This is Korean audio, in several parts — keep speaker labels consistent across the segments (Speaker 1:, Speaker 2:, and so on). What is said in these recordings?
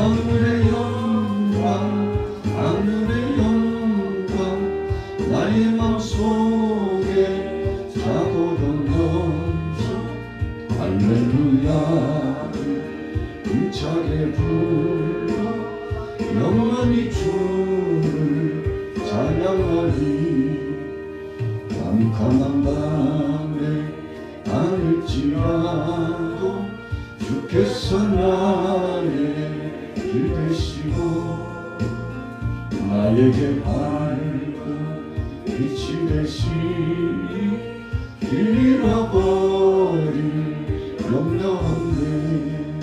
Speaker 1: 하늘의 영광 하늘의 영광 나의 맘속에 차고도 넘쳐 할렐루야를 힘차게 불러 영원히 주를 찬양하리 캄캄한 밤에 아닐지라도 주께서 나의 길 되시고 나에게 밝은 빛이 되시니 길 잃어버릴 염려 없네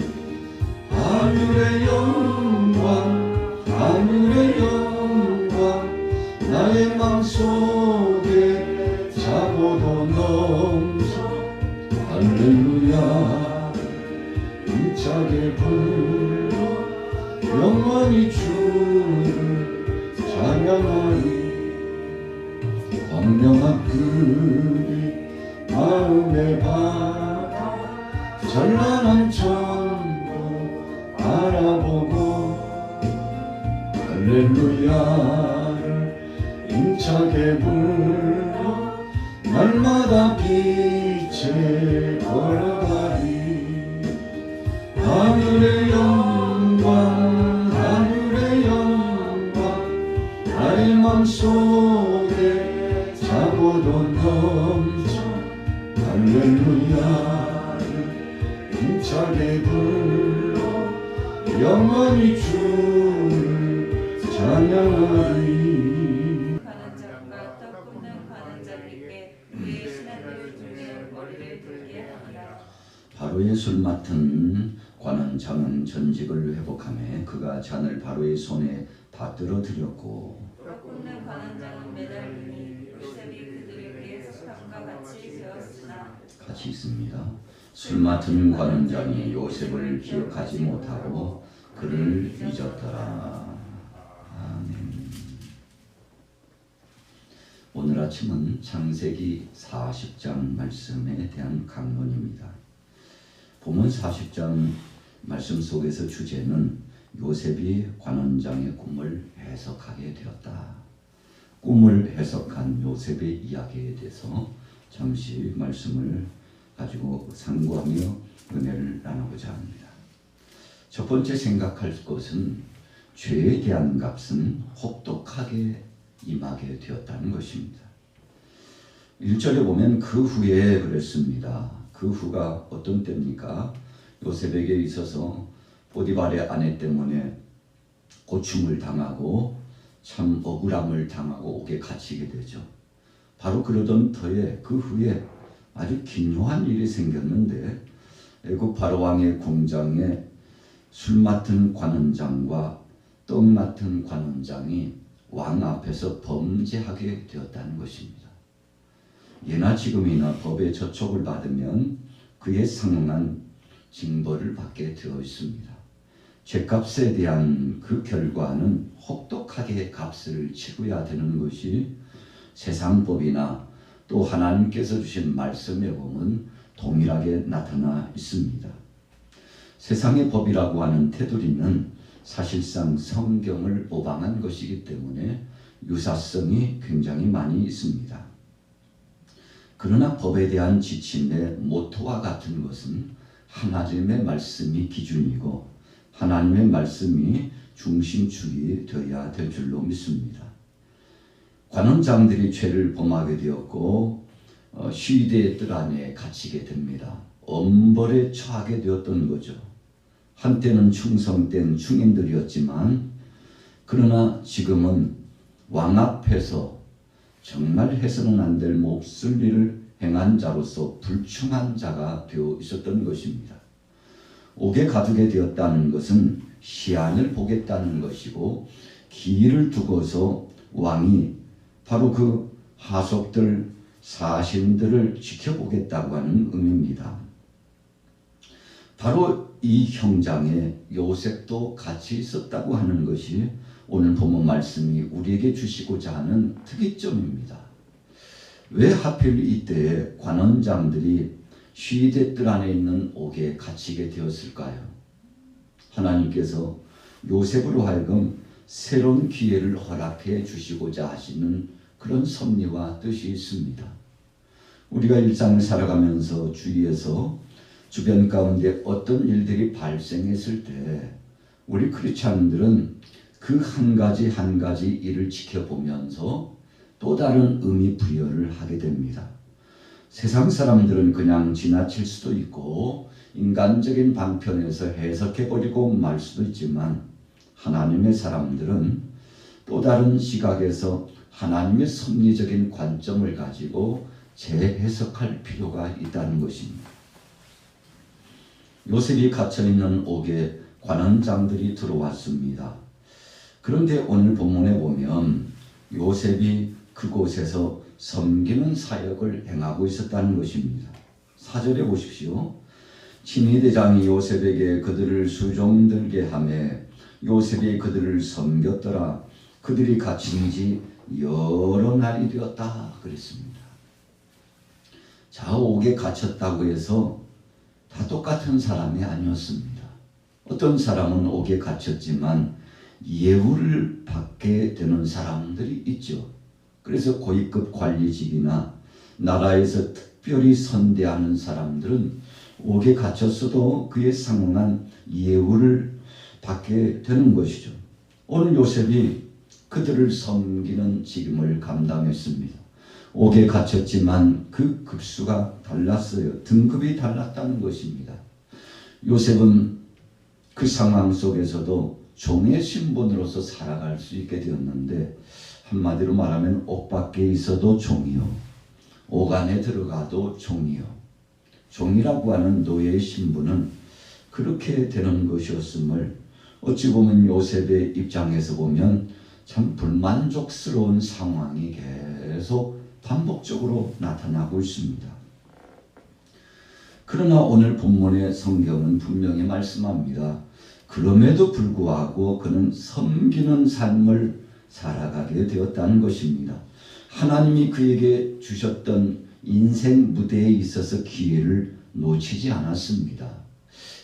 Speaker 1: 하늘의 영광 하늘의 영광 나의 맘속에 차고도 넘쳐 할렐루야 힘차게 불러 영원히 주를 찬양하리 광명한 그빛 마음의 바다 찬란한 천국 바라보고 할렐루야를 힘차게 불러 날마다 빛에 걸어가리 하늘의 영광 하늘의 영광 나의 맘속에 차고도 넘쳐 할렐루야를 힘차게 불러 영원히 주를 찬양하리
Speaker 2: 가는 자가 떡 굽는 가는 자님께 그의 신하들 중에 머리를 들게 하니라.
Speaker 3: 바로의 술 맡은 관원장은 전직을 회복하며 그가 잔을 바로의 손에 받들어 드렸고
Speaker 2: 떡 굽는 관원장은 매달리니 요셉이 그들에게 석탄과 같이 되었으나
Speaker 3: 같이 있습니다. 술 맡은 관원장이 요셉을 기억하지 못하고 그를 잊었더라. 아멘. 오늘 아침은 창세기 40장 말씀에 대한 강론입니다. 본문 40장 말씀 속에서 주제는 요셉이 관원장의 꿈을 해석하게 되었다. 꿈을 해석한 요셉의 이야기에 대해서 잠시 말씀을 가지고 상고하며 은혜를 나누고자 합니다. 첫 번째 생각할 것은 죄에 대한 값은 혹독하게 임하게 되었다는 것입니다. 1절에 보면 그 후에 그랬습니다. 그 후가 어떤 때입니까? 요셉에게 있어서 보디발의 아내 때문에 고충을 당하고 참 억울함을 당하고 옥에 갇히게 되죠. 바로 그러던 터에 그 후에 아주 기묘한 일이 생겼는데 애굽 바로 왕의 궁장에 술 맡은 관원장과 떡 맡은 관원장이 왕 앞에서 범죄하게 되었다는 것입니다. 예나 지금이나 법의 저촉을 받으면 그에 상응한 징벌을 받게 되어 있습니다. 죄값에 대한 그 결과는 혹독하게 값을 치러야 되는 것이 세상법이나 또 하나님께서 주신 말씀에 보면 동일하게 나타나 있습니다. 세상의 법이라고 하는 테두리는 사실상 성경을 모방한 것이기 때문에 유사성이 굉장히 많이 있습니다. 그러나 법에 대한 지침의 모토와 같은 것은 하나님의 말씀이 기준이고 하나님의 말씀이 중심축이 되어야 될 줄로 믿습니다. 관원장들이 죄를 범하게 되었고 시위대의 뜰 안에 갇히게 됩니다. 엄벌에 처하게 되었던 거죠. 한때는 충성된 중인들이었지만 그러나 지금은 왕 앞에서 정말 해서는 안 될 몹쓸 일을 행한 자로서 불충한 자가 되어 있었던 것입니다. 옥에 가두게 되었다는 것은 시안을 보겠다는 것이고 기일을 두고서 왕이 바로 그 하속들 사신들을 지켜보겠다고 하는 의미입니다. 바로 이 형장에 요셉도 같이 있었다고 하는 것이 오늘 본문 말씀이 우리에게 주시고자 하는 특이점입니다. 왜 하필 이때 관원장들이 시위대 뜰 안에 있는 옥에 갇히게 되었을까요? 하나님께서 요셉으로 하여금 새로운 기회를 허락해 주시고자 하시는 그런 섭리와 뜻이 있습니다. 우리가 일상을 살아가면서 주위에서 주변 가운데 어떤 일들이 발생했을 때 우리 크리스찬들은 그 한 가지 한 가지 일을 지켜보면서 또 다른 의미 부여를 하게 됩니다. 세상 사람들은 그냥 지나칠 수도 있고 인간적인 방편에서 해석해버리고 말 수도 있지만 하나님의 사람들은 또 다른 시각에서 하나님의 섭리적인 관점을 가지고 재해석할 필요가 있다는 것입니다. 요셉이 갇혀있는 옥에 관원장들이 들어왔습니다. 그런데 오늘 본문에 보면 요셉이 그곳에서 섬기는 사역을 행하고 있었다는 것입니다. 4절에 보십시오. 친위대장이 요셉에게 그들을 수종들게 하며 요셉이 그들을 섬겼더라. 그들이 갇힌 지 여러 날이 되었다 그랬습니다. 자, 옥에 갇혔다고 해서 다 똑같은 사람이 아니었습니다. 어떤 사람은 옥에 갇혔지만 예우를 받게 되는 사람들이 있죠. 그래서 고위급 관리직이나 나라에서 특별히 선대하는 사람들은 옥에 갇혔어도 그에 상응한 예우를 받게 되는 것이죠. 오늘 요셉이 그들을 섬기는 직임을 감당했습니다. 옥에 갇혔지만 그 급수가 달랐어요. 등급이 달랐다는 것입니다. 요셉은 그 상황 속에서도 종의 신분으로서 살아갈 수 있게 되었는데 한마디로 말하면 옥 밖에 있어도 종이요, 옥 안에 들어가도 종이요. 종이라고 하는 노예의 신분은 그렇게 되는 것이었음을 어찌 보면 요셉의 입장에서 보면 참 불만족스러운 상황이 계속 반복적으로 나타나고 있습니다. 그러나 오늘 본문의 성경은 분명히 말씀합니다. 그럼에도 불구하고 그는 섬기는 삶을 살아가게 되었다는 것입니다. 하나님이 그에게 주셨던 인생 무대에 있어서 기회를 놓치지 않았습니다.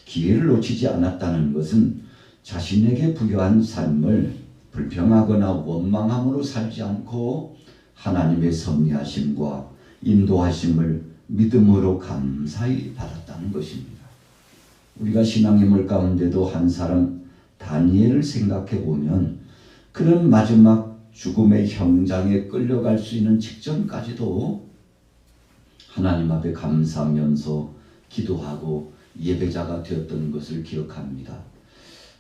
Speaker 3: 기회를 놓치지 않았다는 것은 자신에게 부여한 삶을 불평하거나 원망함으로 살지 않고 하나님의 섭리하심과 인도하심을 믿음으로 감사히 받았다는 것입니다. 우리가 신앙인물 가운데도 한 사람 다니엘을 생각해 보면 그는 마지막 죽음의 형장에 끌려갈 수 있는 직전까지도 하나님 앞에 감사하면서 기도하고 예배자가 되었던 것을 기억합니다.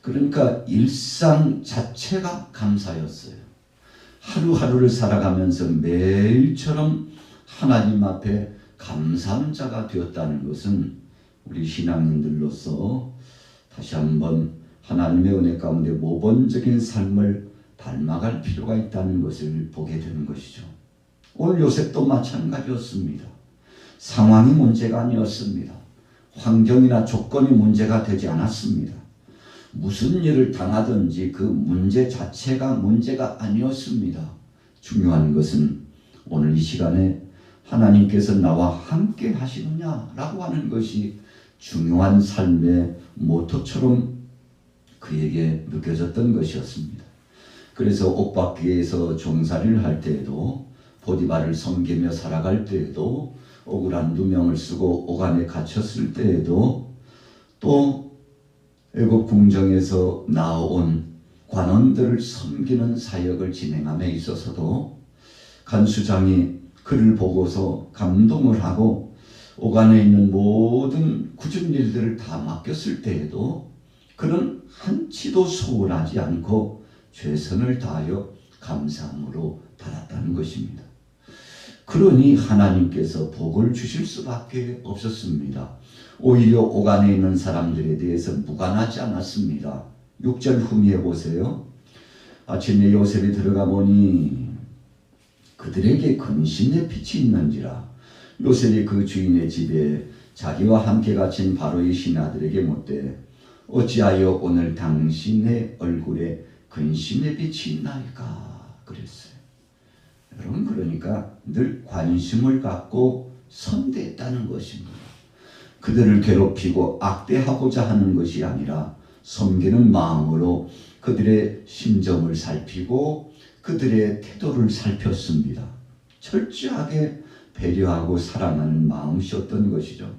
Speaker 3: 그러니까 일상 자체가 감사였어요. 하루하루를 살아가면서 매일처럼 하나님 앞에 감사한 자가 되었다는 것은 우리 신앙인들로서 다시 한번 하나님의 은혜 가운데 모범적인 삶을 닮아갈 필요가 있다는 것을 보게 되는 것이죠. 오늘 요셉도 마찬가지였습니다. 상황이 문제가 아니었습니다. 환경이나 조건이 문제가 되지 않았습니다. 무슨 일을 당하든지 그 문제 자체가 문제가 아니었습니다. 중요한 것은 오늘 이 시간에 하나님께서 나와 함께 하시느냐라고 하는 것이 중요한 삶의 모토처럼 그에게 느껴졌던 것이었습니다. 그래서 옥 밖에서 종살이를 할 때에도 보디발을 섬기며 살아갈 때에도 억울한 누명을 쓰고 옥 안에 갇혔을 때에도 또 애굽 궁정에서 나온 관원들을 섬기는 사역을 진행함에 있어서도 간수장이 그를 보고서 감동을 하고 옥 안에 있는 모든 굳은 일들을 다 맡겼을 때에도 그는 한치도 소홀하지 않고 최선을 다하여 감사함으로 받았다는 것입니다. 그러니 하나님께서 복을 주실 수밖에 없었습니다. 오히려 옥 안에 있는 사람들에 대해서 무관하지 않았습니다. 6절 후미에 보세요. 아침에 요셉이 들어가 보니 그들에게 근심의 빛이 있는지라. 요셉이 그 주인의 집에 자기와 함께 갇힌 바로의 신하들에게 묻되 어찌하여 오늘 당신의 얼굴에 근심의 빛이 있나이까 그랬어요. 여러분, 그러니까 늘 관심을 갖고 선대했다는 것입니다. 그들을 괴롭히고 악대하고자 하는 것이 아니라 섬기는 마음으로 그들의 심정을 살피고 그들의 태도를 살폈습니다. 철저하게 배려하고 사랑하는 마음이었던 것이죠.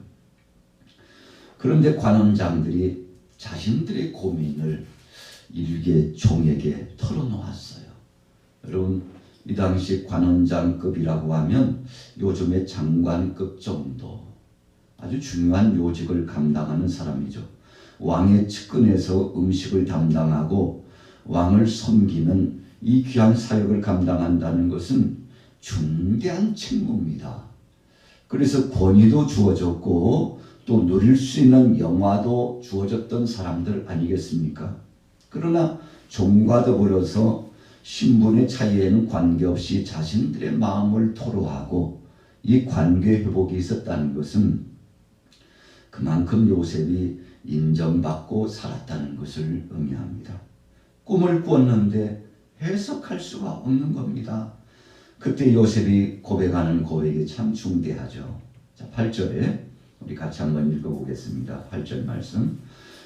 Speaker 3: 그런데 관원장들이 자신들의 고민을 일개 종에게 털어놓았어요. 여러분, 이 당시 관원장급이라고 하면 요즘의 장관급 정도, 아주 중요한 요직을 감당하는 사람이죠. 왕의 측근에서 음식을 담당하고 왕을 섬기는 이 귀한 사역을 감당한다는 것은 중대한 책무입니다. 그래서 권위도 주어졌고 또 누릴 수 있는 영화도 주어졌던 사람들 아니겠습니까? 그러나 종과 더불어서 신분의 차이에는 관계없이 자신들의 마음을 토로하고 이 관계 회복이 있었다는 것은 그만큼 요셉이 인정받고 살았다는 것을 의미합니다. 꿈을 꾸었는데 해석할 수가 없는 겁니다. 그때 요셉이 고백하는 고백이 참 중대하죠. 자, 8절에 우리 같이 한번 읽어보겠습니다. 8절 말씀.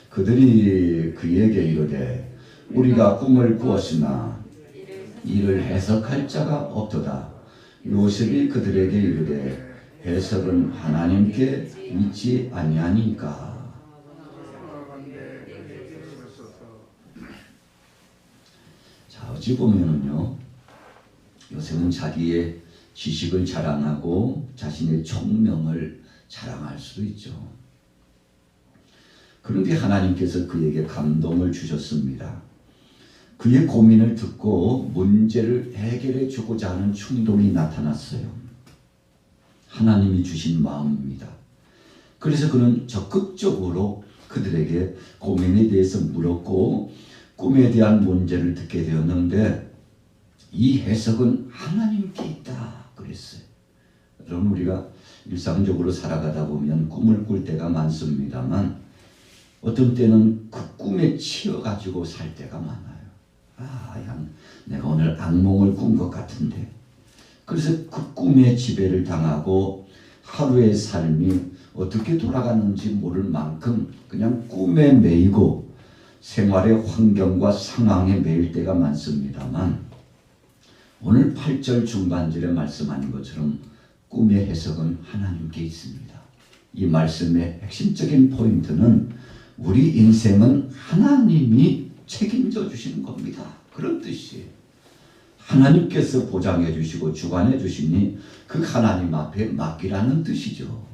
Speaker 3: 그들이 그에게 이르되 우리가 꿈을 꾸었으나 이를 해석할 자가 없도다. 요셉이 그들에게 이르되 해석은 하나님께 있지 아니하니까. 자, 어찌 보면은요, 요셉은 자기의 지식을 자랑하고 자신의 총명을 자랑할 수도 있죠. 그런데 하나님께서 그에게 감동을 주셨습니다. 그의 고민을 듣고 문제를 해결해 주고자 하는 충동이 나타났어요. 하나님이 주신 마음입니다. 그래서 그는 적극적으로 그들에게 고민에 대해서 물었고 꿈에 대한 문제를 듣게 되었는데 이 해석은 하나님께 있다 그랬어요. 여러분, 우리가 일상적으로 살아가다 보면 꿈을 꿀 때가 많습니다만 어떤 때는 그 꿈에 치여가지고 살 때가 많아요. 내가 오늘 악몽을 꾼 것 같은데, 그래서 그 꿈에 지배를 당하고 하루의 삶이 어떻게 돌아가는지 모를 만큼 그냥 꿈에 매이고 생활의 환경과 상황에 매일 때가 많습니다만 오늘 8절 중반절에 말씀하는 것처럼 꿈의 해석은 하나님께 있습니다. 이 말씀의 핵심적인 포인트는 우리 인생은 하나님이 책임져 주시는 겁니다. 그런 뜻이에요. 하나님께서 보장해 주시고 주관해 주시니 그 하나님 앞에 맡기라는 뜻이죠.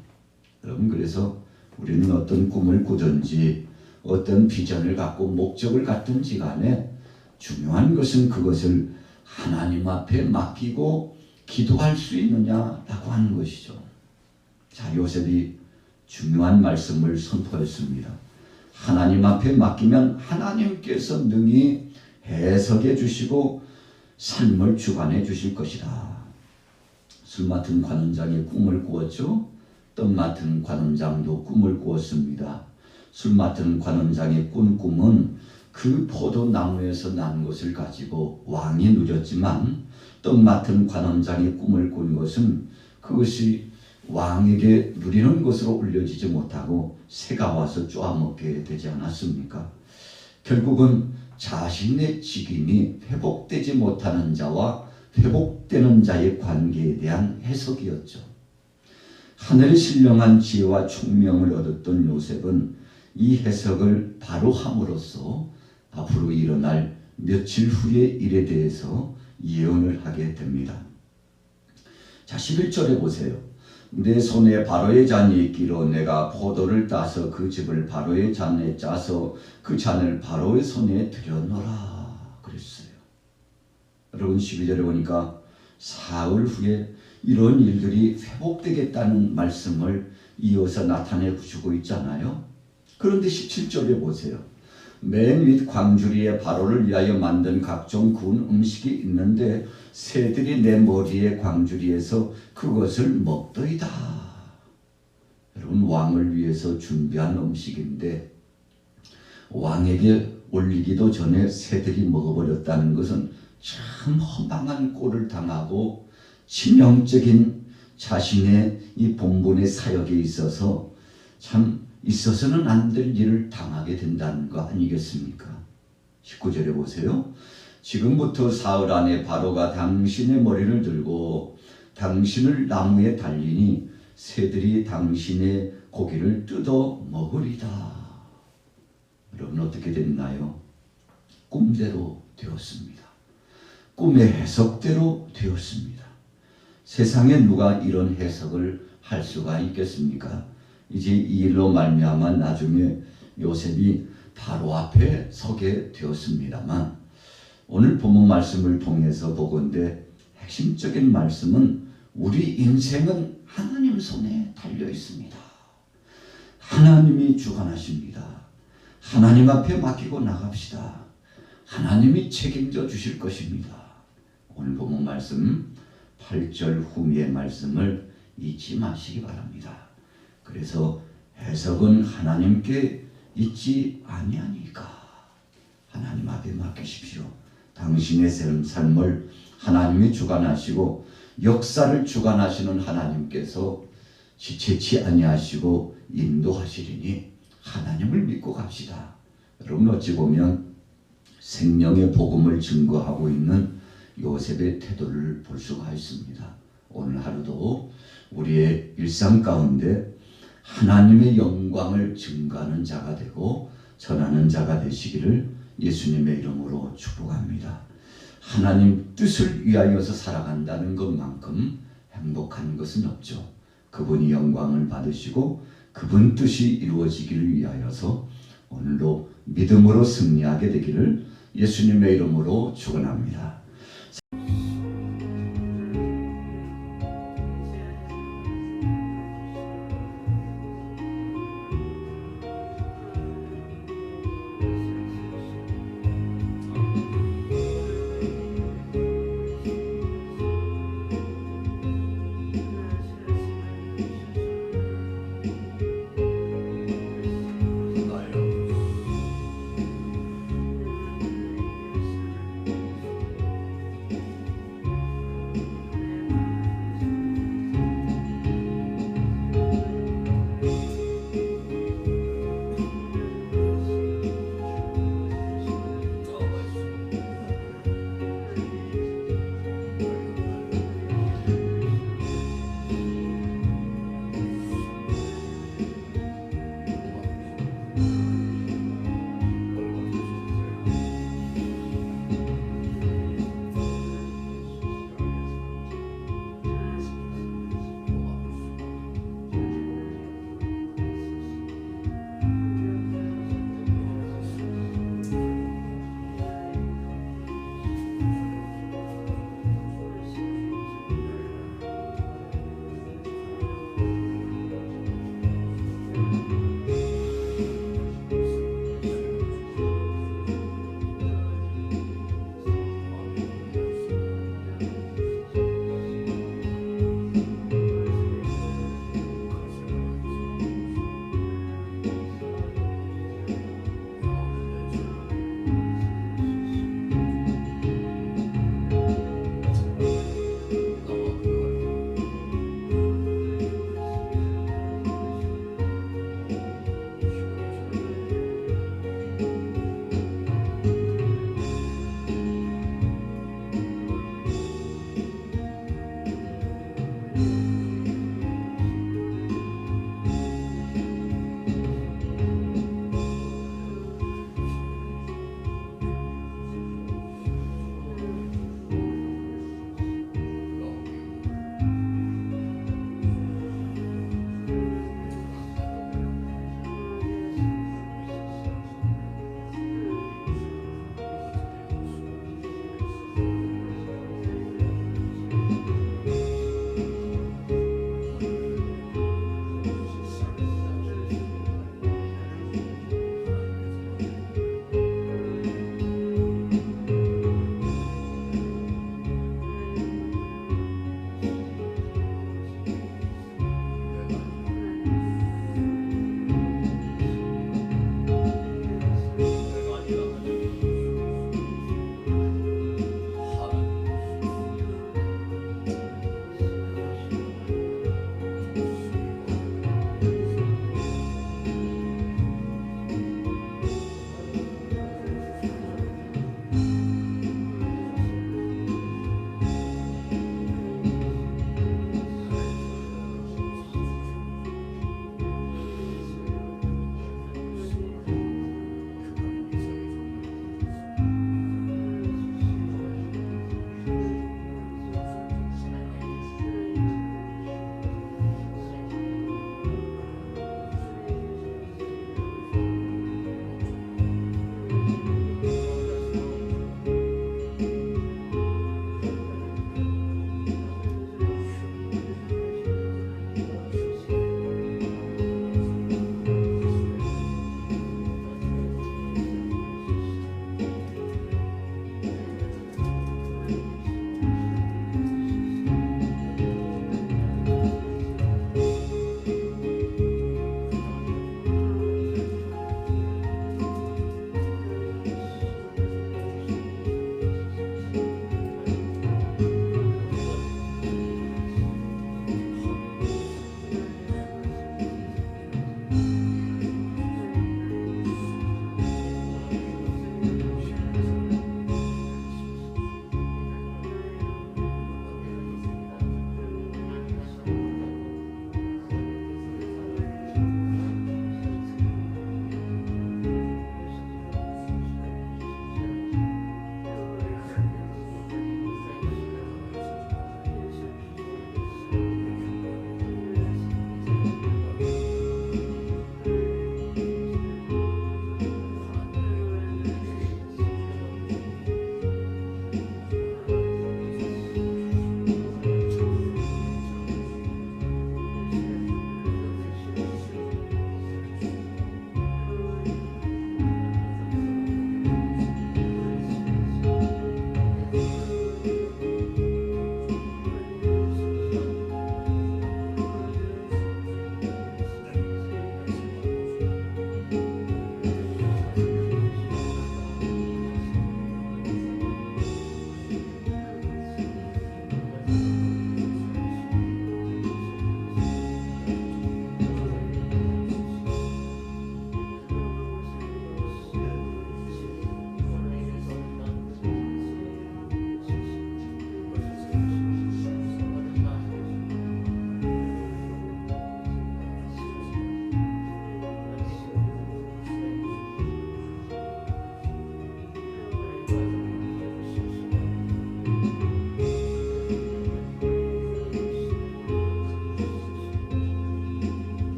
Speaker 3: 여러분, 그래서 우리는 어떤 꿈을 꾸든지 어떤 비전을 갖고 목적을 갖든지 간에 중요한 것은 그것을 하나님 앞에 맡기고 기도할 수 있느냐라고 하는 것이죠. 자, 요셉이 중요한 말씀을 선포했습니다. 하나님 앞에 맡기면 하나님께서 능히 해석해 주시고 삶을 주관해 주실 것이다. 술 맡은 관원장이 꿈을 꾸었죠. 떡 맡은 관원장도 꿈을 꾸었습니다. 술 맡은 관원장이 꾼 꿈은 그 포도나무에서 난 것을 가지고 왕이 누렸지만 떡 맡은 관원장이 꿈을 꾼 것은 그것이 왕에게 누리는 것으로 올려지지 못하고 새가 와서 쪼아먹게 되지 않았습니까? 결국은 자신의 직임이 회복되지 못하는 자와 회복되는 자의 관계에 대한 해석이었죠. 하늘의 신령한 지혜와 총명을 얻었던 요셉은 이 해석을 바로 함으로써 앞으로 일어날 며칠 후의 일에 대해서 예언을 하게 됩니다. 자, 11절에 보세요. 내 손에 바로의 잔이 있기로 내가 포도를 따서 그 즙을 바로의 잔에 짜서 그 잔을 바로의 손에 들여놓으라 그랬어요. 여러분, 12절에 보니까 사흘 후에 이런 일들이 회복되겠다는 말씀을 이어서 나타내 주고 있잖아요. 그런데 17절에 보세요. 맨 윗 광주리에 바로를 위하여 만든 각종 구운 음식이 있는데 새들이 내 머리에 광주리에서 그것을 먹더이다. 여러분, 왕을 위해서 준비한 음식인데 왕에게 올리기도 전에 새들이 먹어버렸다는 것은 참 허망한 꼴을 당하고 치명적인 자신의 이 본분의 사역에 있어서 참 있어서는 안 될 일을 당하게 된다는 거 아니겠습니까? 19절에 보세요. 지금부터 사흘 안에 바로가 당신의 머리를 들고 당신을 나무에 달리니 새들이 당신의 고기를 뜯어 먹으리다. 여러분 어떻게 됐나요? 꿈대로 되었습니다. 꿈의 해석대로 되었습니다. 세상에 누가 이런 해석을 할 수가 있겠습니까? 이제 이 일로 말미암아 나중에 요셉이 바로 앞에 서게 되었습니다만 오늘 본문 말씀을 통해서 보건대 핵심적인 말씀은 우리 인생은 하나님 손에 달려 있습니다. 하나님이 주관하십니다. 하나님 앞에 맡기고 나갑시다. 하나님이 책임져 주실 것입니다. 오늘 본문 말씀 8절 후미의 말씀을 잊지 마시기 바랍니다. 그래서 해석은 하나님께 있지 아니하니까 하나님 앞에 맡기십시오. 당신의 삶을 하나님이 주관하시고 역사를 주관하시는 하나님께서 지체치 아니하시고 인도하시리니 하나님을 믿고 갑시다. 여러분 어찌 보면 생명의 복음을 증거하고 있는 요셉의 태도를 볼 수가 있습니다. 오늘 하루도 우리의 일상 가운데 하나님의 영광을 증거하는 자가 되고 전하는 자가 되시기를 예수님의 이름으로 축복합니다. 하나님 뜻을 위하여서 살아간다는 것만큼 행복한 것은 없죠. 그분이 영광을 받으시고 그분 뜻이 이루어지기를 위하여서 오늘도 믿음으로 승리하게 되기를 예수님의 이름으로 축원합니다.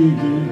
Speaker 1: 우리에게